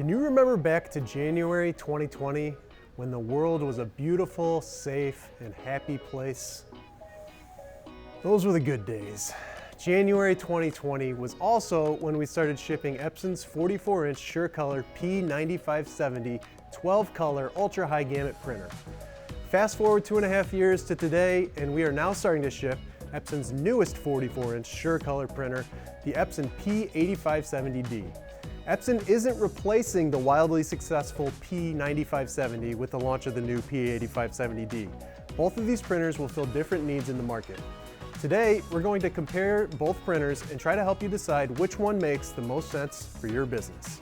Can you remember back to January 2020 when the world was a beautiful, safe, and happy place? Those were the good days. January 2020 was also when we started shipping Epson's 44-inch SureColor P9570 12-color ultra-high gamut printer. Fast forward 2.5 years to today, and we are now starting to ship Epson's newest 44-inch SureColor printer, the Epson P8570D. Epson isn't replacing the wildly successful P9570 with the launch of the new P8570D. Both of these printers will fill different needs in the market. Today, we're going to compare both printers and try to help you decide which one makes the most sense for your business.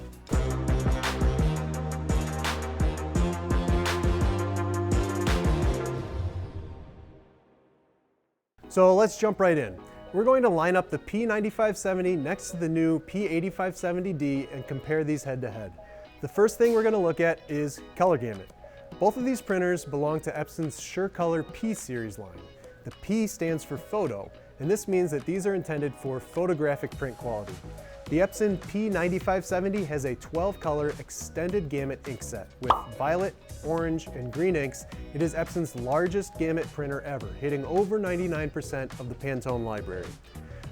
So let's jump right in. We're going to line up the P9570 next to the new P8570D and compare these head to head. The first thing we're going to look at is color gamut. Both of these printers belong to Epson's SureColor P series line. The P stands for photo, and this means that these are intended for photographic print quality. The Epson P9570 has a 12-color extended gamut ink set. With violet, orange, and green inks, it is Epson's largest gamut printer ever, hitting over 99% of the Pantone library.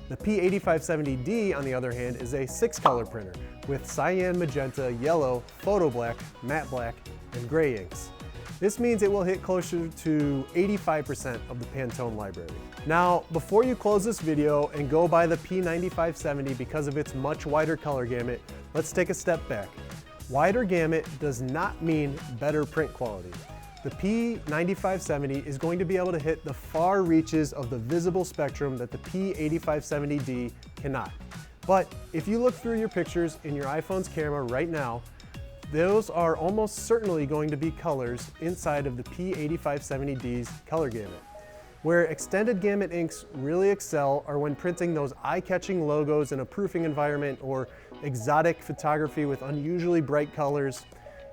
The P8570D, on the other hand, is a 6-color printer with cyan, magenta, yellow, photo black, matte black, and gray inks. This means it will hit closer to 85% of the Pantone library. Now, before you close this video and go buy the P9570 because of its much wider color gamut, let's take a step back. Wider gamut does not mean better print quality. The P9570 is going to be able to hit the far reaches of the visible spectrum that the P8570D cannot. But if you look through your pictures in your iPhone's camera right now, those are almost certainly going to be colors inside of the P8570D's color gamut. Where extended gamut inks really excel are when printing those eye-catching logos in a proofing environment or exotic photography with unusually bright colors.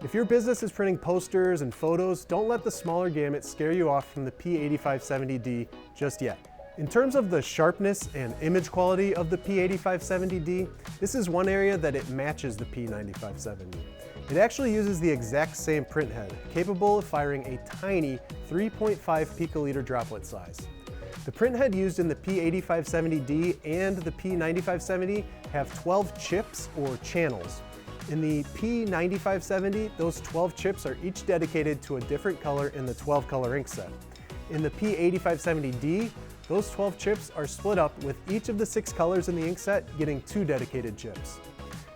If your business is printing posters and photos, don't let the smaller gamut scare you off from the P8570D just yet. In terms of the sharpness and image quality of the P8570D, this is one area that it matches the P9570. It actually uses the exact same print head, capable of firing a tiny 3.5 picoliter droplet size. The print head used in the P8570D and the P9570 have 12 chips or channels. In the P9570, those 12 chips are each dedicated to a different color in the 12-color ink set. In the P8570D, those 12 chips are split up with each of the 6 colors in the ink set getting 2 dedicated chips.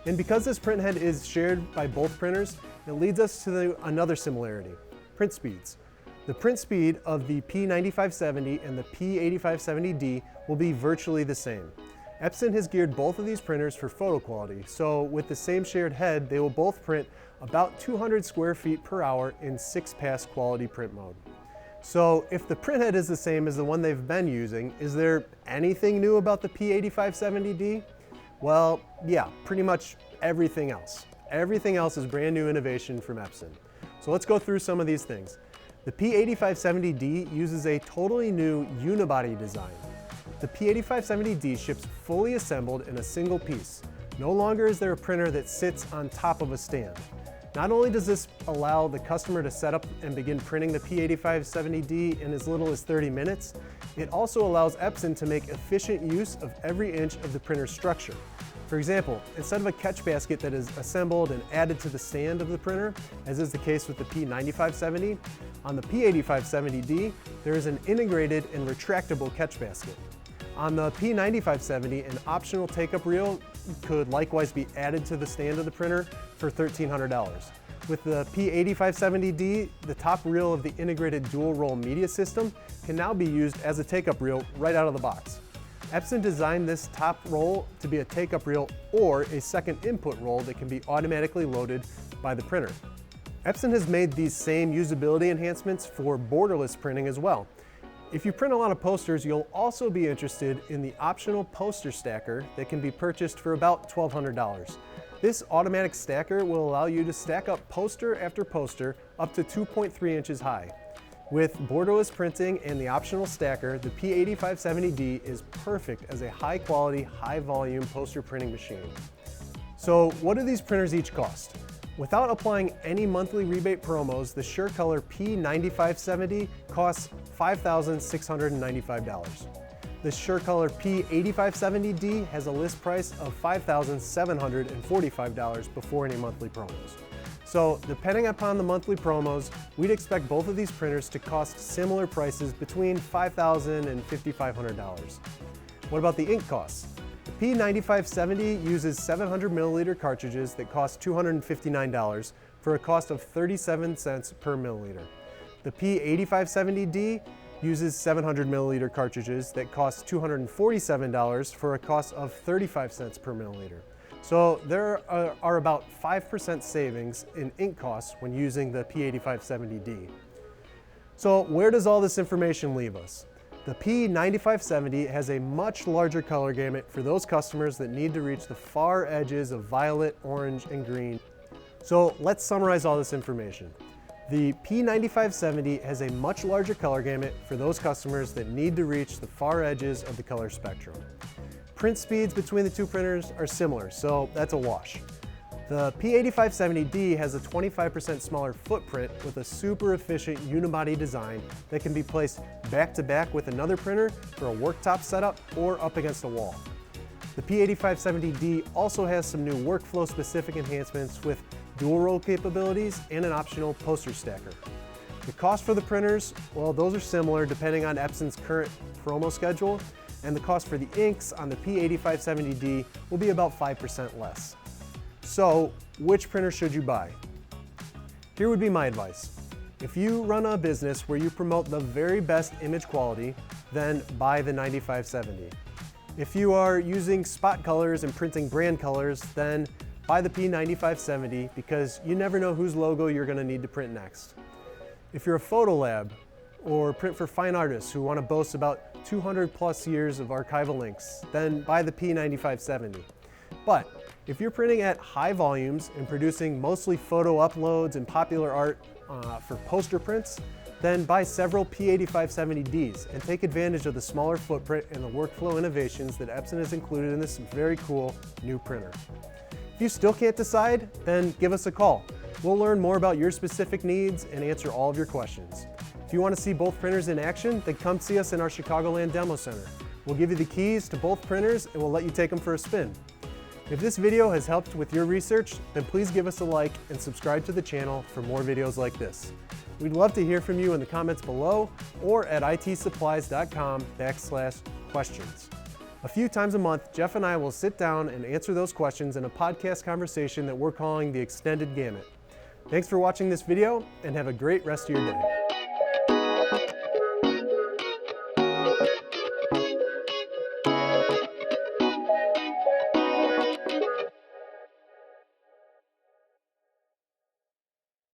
And because this print head is shared by both printers, it leads us to another similarity: print speeds. The print speed of the P9570 and the P8570D will be virtually the same. Epson has geared both of these printers for photo quality, so with the same shared head, they will both print about 200 square feet per hour in 6-pass quality print mode. So if the print head is the same as the one they've been using, is there anything new about the P8570D? Well, yeah, pretty much everything else. Everything else is brand new innovation from Epson. So let's go through some of these things. The P8570D uses a totally new unibody design. The P8570D ships fully assembled in a single piece. No longer is there a printer that sits on top of a stand. Not only does this allow the customer to set up and begin printing the P8570D in as little as 30 minutes, it also allows Epson to make efficient use of every inch of the printer's structure. For example, instead of a catch basket that is assembled and added to the stand of the printer, as is the case with the P9570, on the P8570D, there is an integrated and retractable catch basket. On the P9570, an optional take-up reel could likewise be added to the stand of the printer for $1,300. With the P8570D, the top reel of the integrated dual-roll media system can now be used as a take-up reel right out of the box. Epson designed this top roll to be a take-up reel or a second input roll that can be automatically loaded by the printer. Epson has made these same usability enhancements for borderless printing as well. If you print a lot of posters, you'll also be interested in the optional poster stacker that can be purchased for about $1,200. This automatic stacker will allow you to stack up poster after poster up to 2.3 inches high. With borderless printing and the optional stacker, the P8570D is perfect as a high-quality, high-volume poster printing machine. So what do these printers each cost? Without applying any monthly rebate promos, the SureColor P9570 costs $5,695. The SureColor P8570D has a list price of $5,745 before any monthly promos. So depending upon the monthly promos, we'd expect both of these printers to cost similar prices between $5,000 and $5,500. What about the ink costs? The P9570 uses 700 milliliter cartridges that cost $259 for a cost of 37 cents per milliliter. The P8570D uses 700 milliliter cartridges that cost $247 for a cost of 35 cents per milliliter. So there are about 5% savings in ink costs when using the P8570D. So where does all this information leave us? The P9570 has a much larger color gamut for those customers that need to reach the far edges of violet, orange, and green. So let's summarize all this information. The P9570 has a much larger color gamut for those customers that need to reach the far edges of the color spectrum. Print speeds between the two printers are similar, so that's a wash. The P8570D has a 25% smaller footprint with a super efficient unibody design that can be placed back to back with another printer for a worktop setup or up against a wall. The P8570D also has some new workflow specific enhancements with dual roll capabilities and an optional poster stacker. The cost for the printers, well, those are similar depending on Epson's current promo schedule, and the cost for the inks on the P8570D will be about 5% less. So, which printer should you buy? Here would be my advice. If you run a business where you promote the very best image quality, then buy the 9570. If you are using spot colors and printing brand colors, then buy the P9570 because you never know whose logo you're going to need to print next. If you're a photo lab or print for fine artists who want to boast about 200 plus years of archival inks, then buy the P9570. But if you're printing at high volumes and producing mostly photo uploads and popular art for poster prints, then buy several P8570Ds and take advantage of the smaller footprint and the workflow innovations that Epson has included in this very cool new printer. If you still can't decide, then give us a call. We'll learn more about your specific needs and answer all of your questions. If you want to see both printers in action, then come see us in our Chicagoland Demo Center. We'll give you the keys to both printers and we'll let you take them for a spin. If this video has helped with your research, then please give us a like and subscribe to the channel for more videos like this. We'd love to hear from you in the comments below or at itsupplies.com/questions. A few times a month, Jeff and I will sit down and answer those questions in a podcast conversation that we're calling the Extended Gamut. Thanks for watching this video and have a great rest of your day.